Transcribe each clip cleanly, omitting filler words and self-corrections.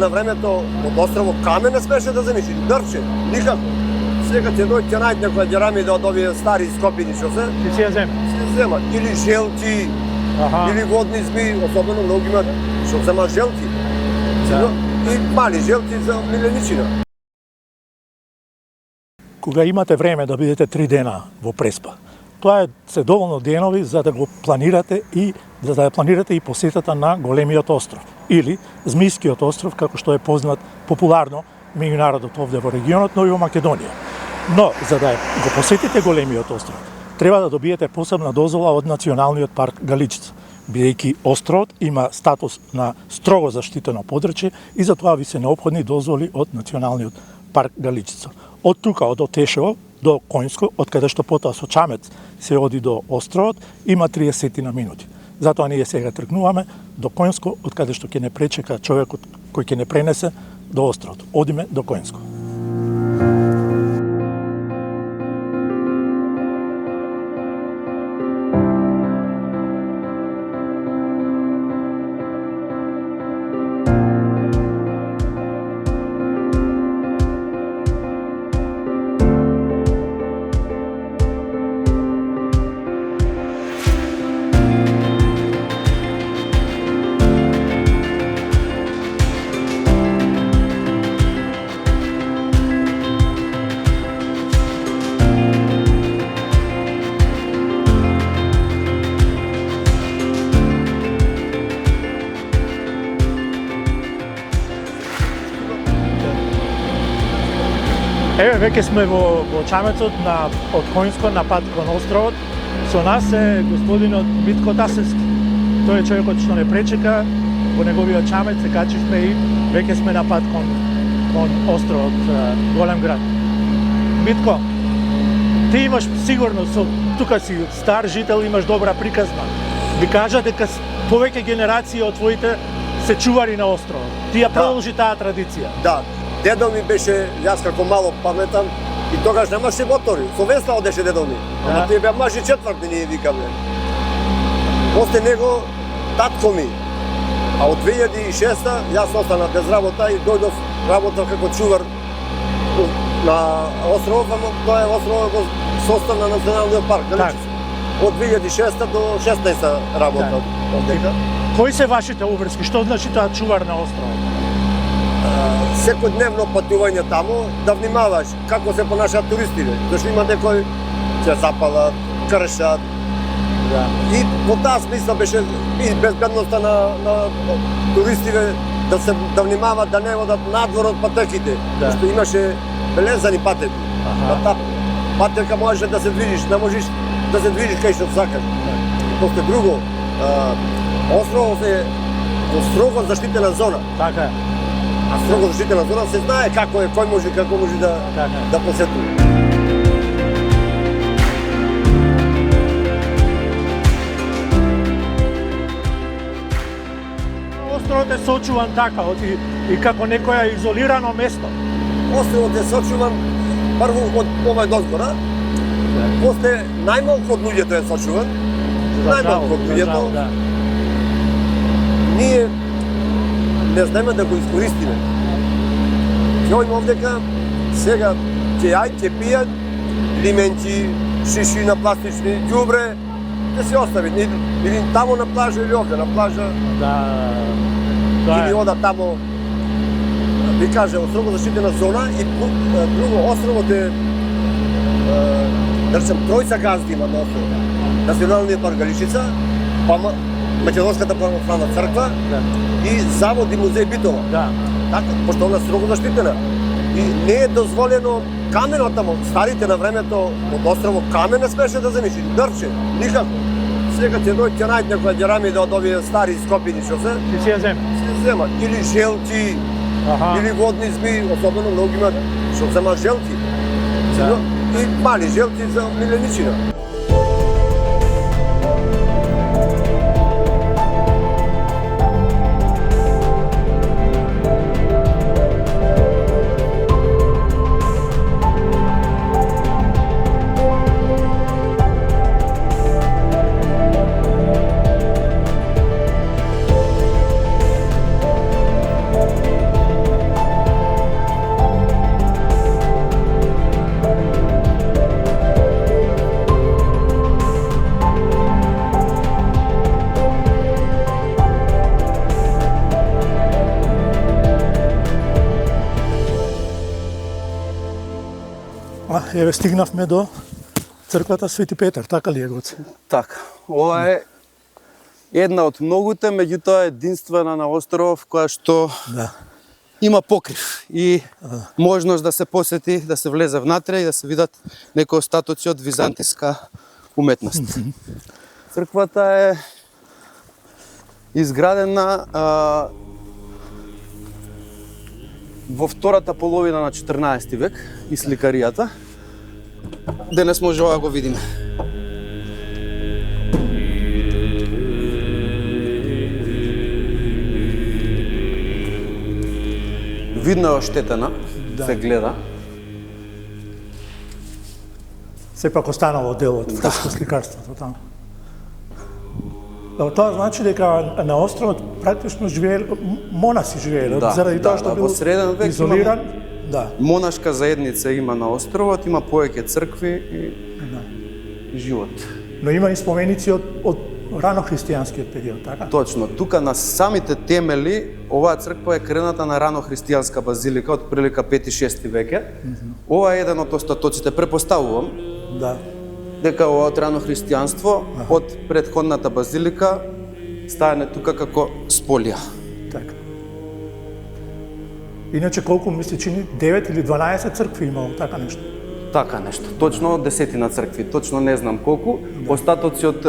На времето од островот камен не смеше да земиш, дрвче, никако. Сега ќе дојде ќе најде некоја џерамида од овие стари скопини што се. Ти си ја земе? Се земат или желти, или водни змии, особено многу имаат што земаат желти. И мали желти за миленичина. Кога имате време да бидете 3 дена во Преспа, тоа се доволно денови за да го планирате и за да ја планирате и посетата на големиот остров или Змискиот остров, како што е познат популарно меѓу народот овде во регионот, но и во Македонија. Но за да го посетите големиот остров, треба да добиете посебна дозвола од Националниот парк Галичица, бидејќи островот има статус на строго заштитено подрачје и затоа ви се неопходни дозволи од Националниот парк Галичица. Од тука, од Отешево до Коњско, од каде што потоа со чамец се оди до островот, има 30 на минути. Затоа ние сега тргнуваме до Коњско, од каде што ќе не пречека човекот кој ќе не пренесе до островот. Одиме до Коњско. Еве, веќе сме во чамецот од Коњско на пат кон островот. Со нас е господинот Митко Тасевски. Тој е човекот што не пречека, во неговиот чамец се качивме и веќе сме на пат кон островот Голем град. Митко, ти имаш сигурно, тука си стар жител, имаш добра приказна. Ви кажа дека повеќе генерации од твоите се чувари на островот. Ти ја продолжи таа традиција. Да. Дедо ми беше, јас како мало паметам, и тогаш немаше мотори. Со весла одеше дедо ми. Ама тие беа мажи четвртни, ние викаме. После него, татко ми. А од 2006 јас остана без работа и дојдов работа како чувар на островот, ама тоа е островот во состав на Националниот парк. Од 2006 до 16 работа овдека. Кои се вашите обврски? Што значи тоа чувар на островот? Секојдневно патување таму, да внимаваш како се понашаат туристите. Зашто има некои ќе запалат, кршат. Да. И во таа смисла беше и безбедноста на туристите да внимават да не одат надвор од патеките. Зашто имаше белезани патеки. На таа патека можеш да се движиш, не можеш да се движиш кај што сакаш. После друго, островот е во строго заштитена зона. Така е. А строго заштитена зона се знае како е, кој може, како може да посетува. Островот е сочуван така, и како некоја изолирано место. Островот е сочуван прво од овај дозгора, после најмалку од луѓето е сочуван, најмалку од луѓето. Ние не знаеме да го искористиме. Ќе одиме овдека, сега ќе јај, ќе пијат, лименти, шиши на пластични, ѓубре, ќе се остави. Или тамо на плажа, или овде на плажа. Или ода тамо, ви каже, строго заштитена зона и друго, островот е, да речем, тројца газди има на островот. Националниот парк Галичица, Македонската православна црква и завод и музеј Битола. Така, пошто она строго заштитена. И не е дозволено каменот тамо. Старите на времето од островот камен не смеше да земиш, дрвче, никако. Сега ќе дојде ќе најде некоја џерамида од овие стари скопини што се. Ти си ја земе? Се земат или желти, или водни змии, особено многу имаат што земаат желти. И мали желти за миленичина. еве стигнавме до црквата Свети Петар, така ли е, Гоце? Така, ова е една од многуте, меѓутоа единствена на островов која што Да. има покрив и можност да се посети, да се влезе внатре и да се видат некои остатоци од византиска уметност. Црквата е изградена во втората половина на 14 век и сликаријата. Денес може ова го видиме. Видно е оштетена, се гледа. Сепак останало дел од фреско-сликарството таму. Тоа значи дека на островот практично живееле монаси живееле, заради тоа што бил во среден век изолиран. Да. Монашка заедница има на островот, има повеќе цркви и живот. Но има и споменици од рано-христијанскиот период, така? Точно, тука на самите темели, оваа црква е крената на рано-христијанска базилика од прилика 5-6 веќе. Ова е еден од остатоците, препоставувам, Да. дека ова од рано-христијанство, од претходната базилика, стајане тука како сполија. Така. Иначе колку ми се чини 9 или 12 цркви имало така нешто. Така нешто, точно десетина цркви, точно не знам колку. Остатоци од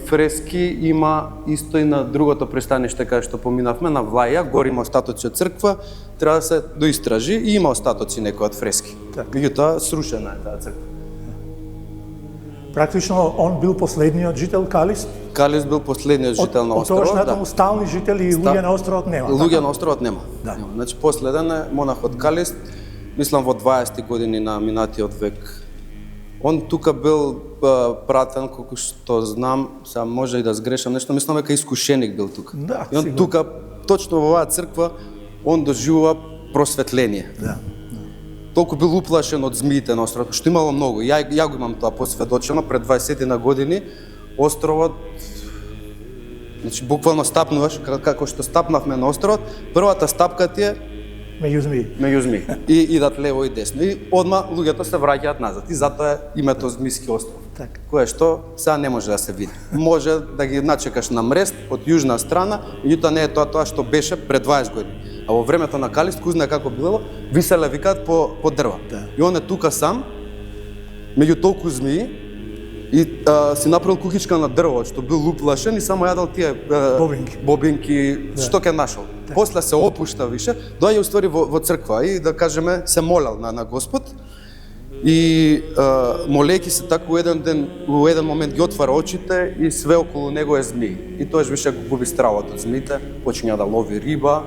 фрески има исто и на другото пристаниште каде што поминавме, на Влаја, гори има остатоци од црква, треба да се доистражи и има остатоци некои од фрески. Меѓутоа срушена е таа црква. Практично он бил последниот жител Калист. Калист бил последниот жител на Од островот, тогаш натаму стални жители и луѓе на островот нема. Луѓе на островот нема. Да. Нема. Значи последен е монах од Калист, мислам во 20-ти години на минатиот век. Он тука бил пратен, колку што знам, сега може и да сгрешам нешто, мислам дека искушеник бил тука. Да, и он сигурно. тука, точно во оваа црква, он доживува просветление. Да. Толку бил уплашен од змиите на островот, што имало многу. Ја го имам тоа посведочено пред 20 на години. Островот, значи буквално стапнуваш, како што стапнавме на островот, првата стапка ти е Меѓу змии. меѓу змии. И идат лево и десно. И одма луѓето се враќаат назад. И затоа е името Змијски остров. Така. Кое што сега не може да се види. Може да ги начекаш на Мрест од јужна страна, меѓутоа не е тоа што беше пред 20 години. А во времето на Калист, кој знае како било, виселе викаат по дрва. Да. И он е тука сам, меѓу толку змии, и си направил кукичка на дрво, што бил уплашен и само јадал тие бобинки, што ќе нашол. После се опушта више, доаѓа уствари во црква и да кажеме се молел на Господ. И молејќи се така во еден момент ги отвара очите и све околу него е змии. И тоаш више го губи стравот од змиите, почиња да лови риба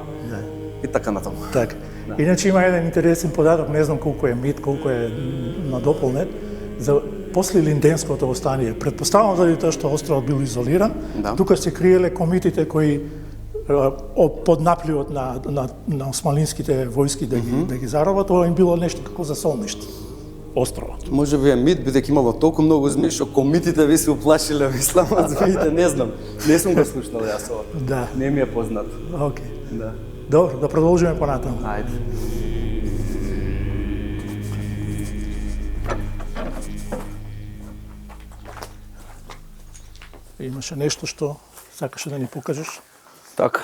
и така натаму. Така. Иначе има еден интересен податок, не знам колку е мит, колку е надополнет, за после Линденското востание. Предпоставам заради тоа што островот бил изолиран, тука се криеле комитите кои под напливот на османлинските војски да ги заробат, тоа им било нешто како за солниште. Островот. Може би е мит, бидејќи имало толку многу змии, што комитите ви се уплашиле, мислам, од змиите, не знам. Не сум го слушнал јас ова. Да. Не ми е познат. Океј. Да. Добро, да продолжиме понатаму. Ајде. Имаше нешто што сакаше да ни покажеш? Така.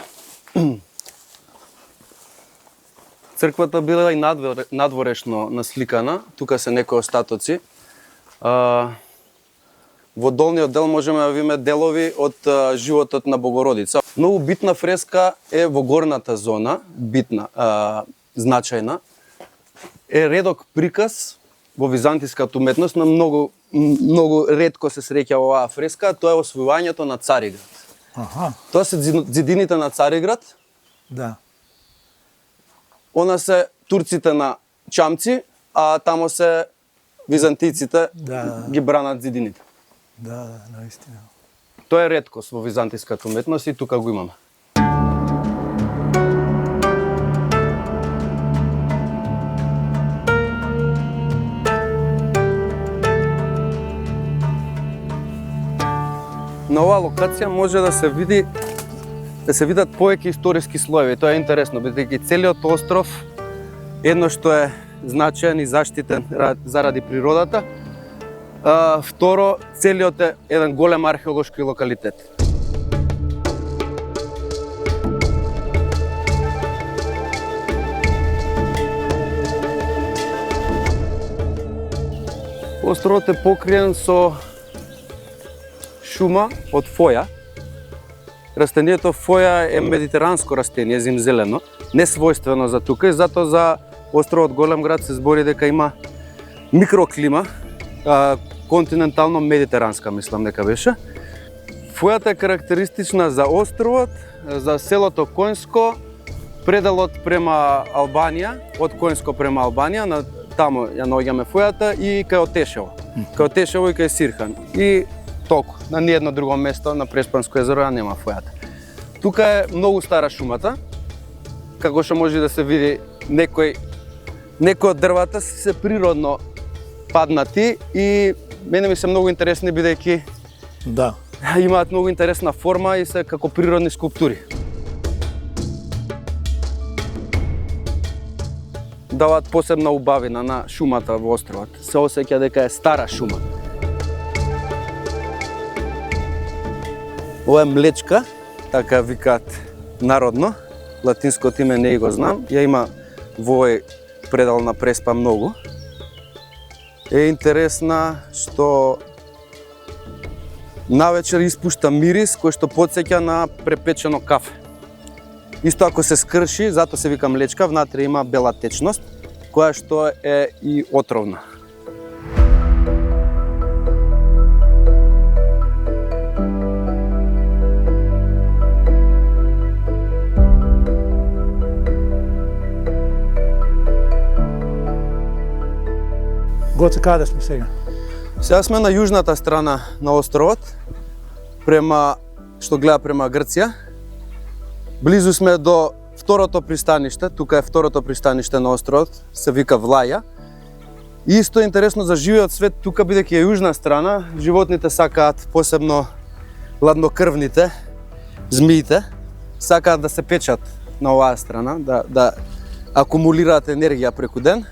Црквата била и надворешно насликана, тука се некои остатоци. Во долниот дел можеме да видиме делови од животот на Богородица. Многу битна фреска е во горната зона, битна, значајна. Е редок приказ во византиската уметност, на многу ретко се среќа оваа фреска, тоа е освојувањето на Цариград. Аха. Тоа се зидините на Цариград. Да. Она се турците на Чамци, а тамо се византиците ги бранат зидините. Да, наистина. Тоа е реткост во византиската уметност и тука го имаме. На оваа локација може да се видат повеќе историски слоеви. Тоа е интересно, бидејќи целиот остров едно што е значаен и заштитен заради природата. Второ, целиот е еден голем археолошки локалитет. Островот е покриен со шума од фоја. Растението фоја е медитеранско растение, зимзелено, несвојствено за тука и затоа за островот Големград се збори дека има микроклима, континентално-медитеранска, мислам дека беше. Фојата е карактеристична за островот, за селото Коњско, пределот према Албанија, од Коњско према Албанија, таму ја наоѓаме фојата и кај Отешево. Кај Отешево и кај Сирхан. И толку, на ниедно друго место на Преспанско езеро ја нема фојата. Тука е многу стара шумата, како што може да се види некои од дрвата се природно паднати и мене ми се многу интересни бидејќи Да. имаат многу интересна форма и се како природни скулптури. Даваат посебна убавина на шумата во островот. Се осеќа дека е стара шума. Ова е млечка, така викаат народно. Латинското име не го знам. Ја има во овој предел на Преспа многу. Е интересна што навечер испушта мирис кој што потсеќа на препечено кафе. Исто ако се скрши, затоа се вика млечка, внатре има бела течност, која што е и отровна. Гоце, каде сме сега? Сега сме на јужната страна на островот, што гледа према Грција. Близу сме до второто пристаниште, тука е второто пристаниште на островот, се вика Влаја. И исто интересно за живиот свет, тука бидејќи е јужна страна, животните сакаат, посебно ладнокрвните, змиите, сакаат да се печат на оваа страна, да акумулираат енергија преку ден.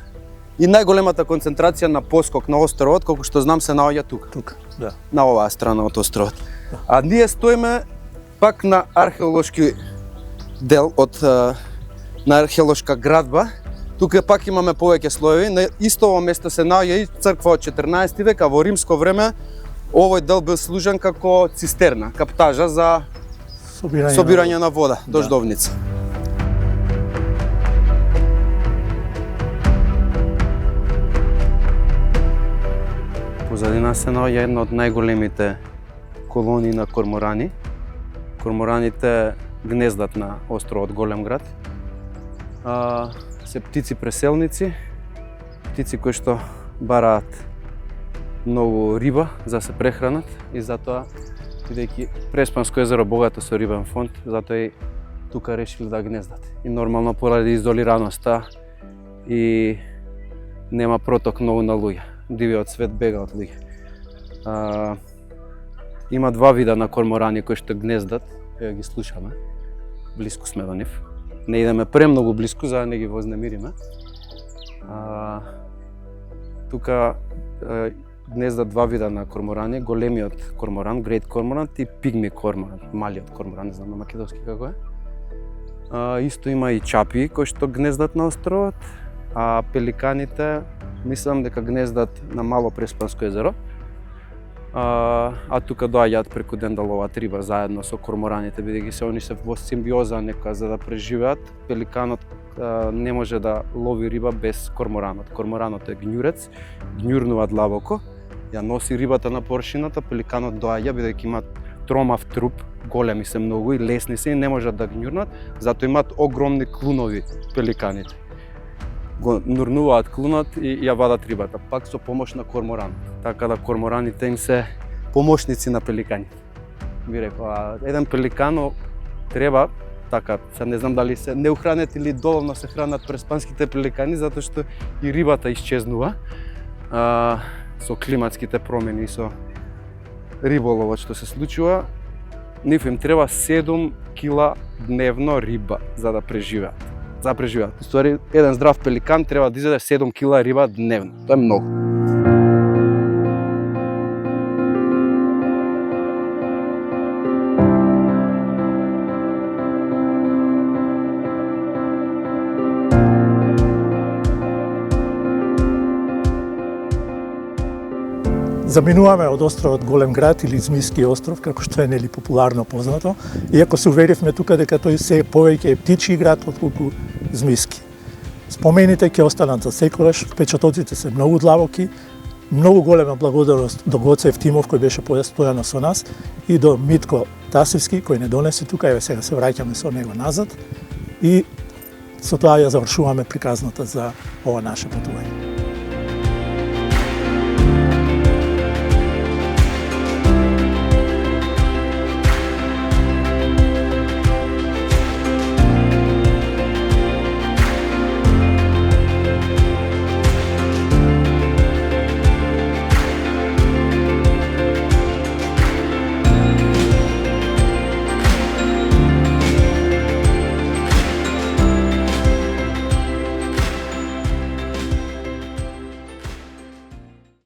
И најголемата концентрација на поскок на островот, колку што знам, се наоѓа тука. Тука, да. На оваа страна од островот. А ние стоиме пак на археолошки дел на археолошка градба. Тука пак имаме повеќе слоеви. На исто ово место се наоѓа и црква од 14 век, а во римско време овој дел бил служен како цистерна, каптажа за собирање на вода, дождовница. Позади нас се наоѓа една од најголемите колонии на корморани. Кормораните гнездат на островот Големград. Се птици преселници, птици кои што бараат многу риба за да се прехранат и затоа, бидејќи Преспанско езеро богато со рибен фонд, затоа и тука решили да гнездат. И нормално поради изолираноста и нема проток многу на луѓе. Дивиот свет бега од луѓе. Има два вида на корморани кои што гнездат, ја ги слушаме. Блиску сме до нив. Не идеме премногу блиску за да не ги вознемириме. Тука гнездат два вида на корморани, големиот корморан, Great Cormorant и Pygmy Cormorant, малиот корморан, не знам на македонски како е. Исто има и чапи кои што гнездат на островот, а пеликаните мислам дека гнездат на Мало Преспанско езеро. А тука доаѓаат преку ден да ловат риба заедно со кормораните, бидејќи се они се во симбиоза некоја за да преживеат. Пеликанот не може да лови риба без корморанот. Корморанот е гњурец, гњурнува длабоко, ја носи рибата на површината, пеликанот доаѓа бидејќи има тромав труп, големи се многу и лесни се и не можат да гњурнат, затоа имаат огромни клунови пеликаните. Го нурнуваат клунот и ја вадат рибата, пак со помош на корморанот. Така да кормораните им се помошници на пеликаните. Би рекла, еден пеликан треба, така, се не знам дали се неухранет или доволно се хранат преспанските пеликани, затоа што и рибата исчезнува со климатските промени и со риболовот што се случува. Нив им треба 7 кила дневно риба за да преживеат. за да преживеат. Истори, еден здрав пеликан треба да изеде 7 кила риба дневно. Тоа е многу. Заминуваме од островот Голем град или Змијски остров, како што е нели популарно познато, иако се уверивме тука дека тој се повеќе е птичји град отколку Змијски. Спомените ќе останат за секогаш, впечатоците се многу длабоки, многу голема благодарност до Гоце Евтимов кој беше постојано со нас и до Митко Тасевски кој не донесе тука, еве сега се враќаме со него назад и со тоа ја завршуваме приказната за ова наше патување.